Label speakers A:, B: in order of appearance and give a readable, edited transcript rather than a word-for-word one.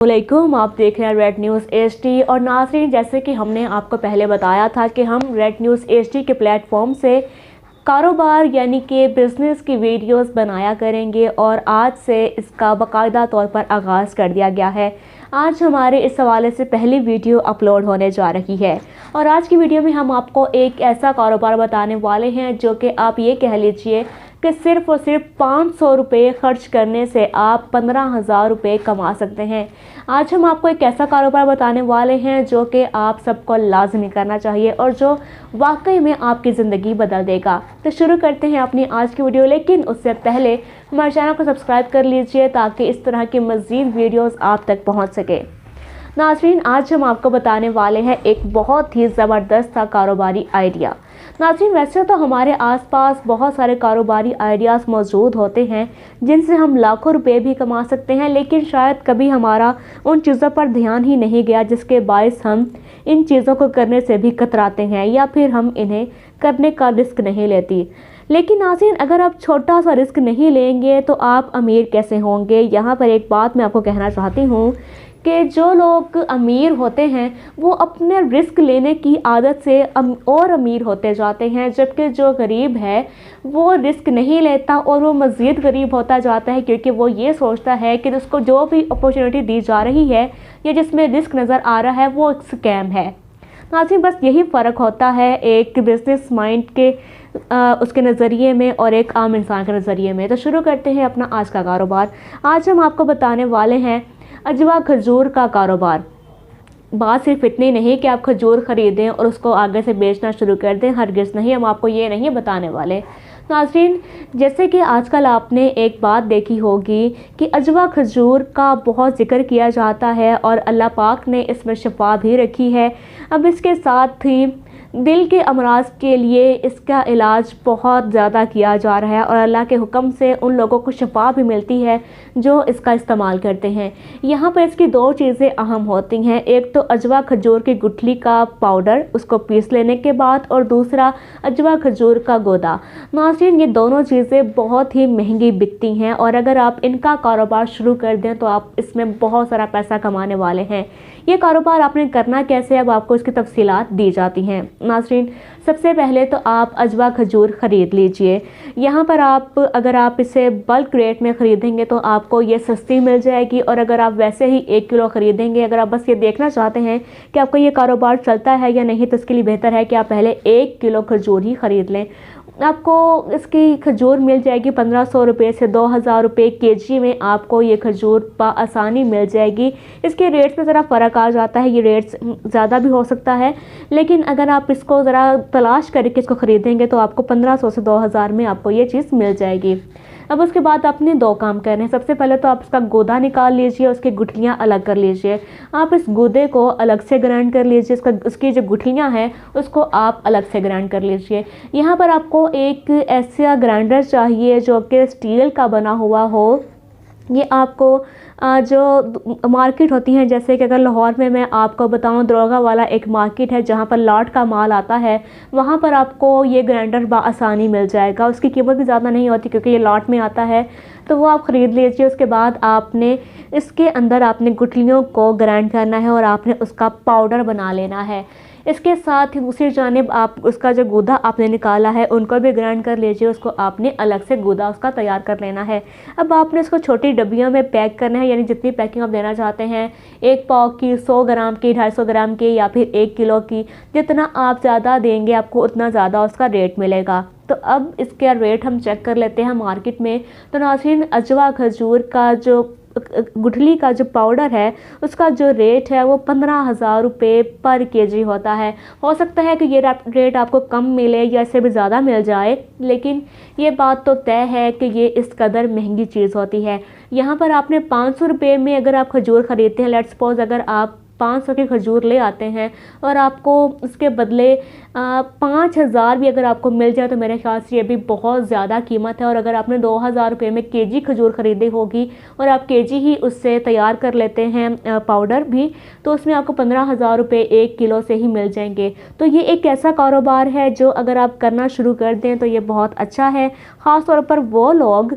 A: वालेकुम, आप देख रहे हैं रेड न्यूज़ एचडी। और नाज़रीन, जैसे कि हमने आपको पहले बताया था कि हम रेड न्यूज़ एचडी के प्लेटफॉर्म से कारोबार यानी कि बिज़नेस की वीडियोस बनाया करेंगे और आज से इसका बाकायदा तौर पर आगाज़ कर दिया गया है। आज हमारे इस हवाले से पहली वीडियो अपलोड होने जा रही है और आज की वीडियो में हम आपको एक ऐसा कारोबार बताने वाले हैं जो कि आप ये कह लीजिए कि सिर्फ़ और सिर्फ 500 रुपये ख़र्च करने से आप 15,000 रुपये कमा सकते हैं। आज हम आपको एक ऐसा कारोबार बताने वाले हैं जो कि आप सबको लाजमी करना चाहिए और जो वाकई में आपकी ज़िंदगी बदल देगा। तो शुरू करते हैं अपनी आज की वीडियो, लेकिन उससे पहले हमारे चैनल को सब्सक्राइब कर लीजिए ताकि इस तरह की मज़ीद वीडियोज़ आप तक पहुँच सके। नाज़रीन, आज हम आपको बताने वाले हैं एक बहुत ही ज़बरदस्त सा कारोबारी आइडिया। नाज़रीन, वैसे तो हमारे आसपास बहुत सारे कारोबारी आइडियाज़ मौजूद होते हैं जिनसे हम लाखों रुपए भी कमा सकते हैं, लेकिन शायद कभी हमारा उन चीज़ों पर ध्यान ही नहीं गया जिसके बायस हम इन चीज़ों को करने से भी कतराते हैं या फिर हम इन्हें करने का रिस्क नहीं लेती। लेकिन नाज़रीन, अगर आप छोटा सा रिस्क नहीं लेंगे तो आप अमीर कैसे होंगे। यहाँ पर एक बात मैं आपको कहना चाहती हूँ कि जो लोग अमीर होते हैं वो अपने रिस्क लेने की आदत से और अमीर होते जाते हैं, जबकि जो गरीब है वो रिस्क नहीं लेता और वो मज़ीद गरीब होता जाता है, क्योंकि वो ये सोचता है कि उसको जो भी अपॉर्चुनिटी दी जा रही है या जिसमें रिस्क नज़र आ रहा है वो एक स्कैम है। नाज़रीन, बस यही फ़र्क होता है एक बिज़नेस माइंड के उसके नज़रिए में और एक आम इंसान के नज़रिए में। तो शुरू करते हैं अपना आज का कारोबार। आज हम आपको बताने वाले हैं अजवा खजूर का कारोबार। बात सिर्फ इतनी नहीं कि आप खजूर ख़रीदें और उसको आगे से बेचना शुरू कर दें, हरगिज़ नहीं, हम आपको ये नहीं बताने वाले। नाज़रीन, जैसे कि आजकल आपने एक बात देखी होगी कि अजवा खजूर का बहुत ज़िक्र किया जाता है और अल्लाह पाक ने इसमें शफा भी रखी है। अब इसके साथ ही दिल के अमराज के लिए इसका इलाज बहुत ज़्यादा किया जा रहा है और अल्लाह के हुक्म से उन लोगों को शफा भी मिलती है जो इसका इस्तेमाल करते हैं। यहाँ पर इसकी दो चीज़ें अहम होती हैं, एक तो अजवा खजूर की गुठली का पाउडर उसको पीस लेने के बाद और दूसरा अजवा खजूर का गोदा। नाज़रीन, ये दोनों चीज़ें बहुत ही महंगी बिकती हैं और अगर आप इनका कारोबार शुरू कर दें तो आप इसमें बहुत सारा पैसा कमाने वाले हैं। ये कारोबार आपने करना कैसे, अब आपको इसकी तफसीलात दी जाती हैं। नाज़रीन, सबसे पहले तो आप अजवा खजूर ख़रीद लीजिए। यहाँ पर अगर आप इसे बल्क रेट में ख़रीदेंगे तो आपको ये सस्ती मिल जाएगी और अगर आप वैसे ही 1 किलो ख़रीदेंगे, अगर आप बस ये देखना चाहते हैं कि आपका ये कारोबार चलता है या नहीं, तो इसके लिए बेहतर है कि आप पहले 1 किलो खजूर ही ख़रीद लें। आपको इसकी खजूर मिल जाएगी 1500 रुपये से 2000 रुपये केजी में आपको ये खजूर आसानी मिल जाएगी। इसके रेट्स में ज़रा फ़र्क आ जाता है, ये रेट्स ज़्यादा भी हो सकता है, लेकिन अगर आप इसको ज़रा तलाश करके इसको ख़रीदेंगे तो आपको 1500 से 2000 में आपको ये चीज़ मिल जाएगी। अब उसके बाद आपने दो काम करने हैं। सबसे पहले तो आप इसका गूदा निकाल लीजिए, उसकी गुठलियाँ अलग कर लीजिए। आप इस गूदे को अलग से ग्राइंड कर लीजिए, उसकी जो गुठलियाँ हैं उसको आप अलग से ग्राइंड कर लीजिए। यहाँ पर आपको एक ऐसा ग्राइंडर चाहिए जो कि स्टील का बना हुआ हो। ये आपको जो मार्केट होती हैं, जैसे कि अगर लाहौर में मैं आपको बताऊं, दरोगा वाला एक मार्केट है जहां पर लॉट का माल आता है, वहां पर आपको ये ग्राइंडर आसानी मिल जाएगा। उसकी कीमत भी ज़्यादा नहीं होती क्योंकि ये लॉट में आता है, तो वो आप ख़रीद लीजिए। उसके बाद आपने इसके अंदर आपने गुठलियों को ग्राइंड करना है और आपने उसका पाउडर बना लेना है। इसके साथ ही दूसरी जानिब आप उसका जो गूदा आपने निकाला है उनको भी ग्राइंड कर लीजिए, उसको आपने अलग से गूदा उसका तैयार कर लेना है। अब आपने इसको छोटी डब्बियों में पैक करना है, यानी जितनी पैकिंग आप देना चाहते हैं, 1 पाव की, 100 ग्राम की, 250 ग्राम की या फिर 1 किलो की, जितना आप ज़्यादा देंगे आपको उतना ज़्यादा उसका रेट मिलेगा। तो अब इसका रेट हम चेक कर लेते हैं मार्केट में। तो नाज़रीन, अजवा खजूर का जो गुठली का जो पाउडर है उसका जो रेट है वो 15,000 रुपये पर केजी होता है। हो सकता है कि ये रेट आपको कम मिले या इससे भी ज़्यादा मिल जाए, लेकिन ये बात तो तय है कि ये इस कदर महंगी चीज़ होती है। यहाँ पर आपने 500 रुपये में अगर आप खजूर ख़रीदते हैं, लेट्स सपोज अगर आप 500 की खजूर ले आते हैं और आपको उसके बदले 5000 भी अगर आपको मिल जाए तो मेरे ख्याल से ये भी बहुत ज़्यादा कीमत है। और अगर आपने 2000 रुपये में केजी खजूर ख़रीदी होगी और आप केजी ही उससे तैयार कर लेते हैं पाउडर भी, तो उसमें आपको 15,000 रुपये 1 किलो से ही मिल जाएंगे। तो ये एक ऐसा कारोबार है जो अगर आप करना शुरू कर दें तो ये बहुत अच्छा है। ख़ास तौर पर वो लोग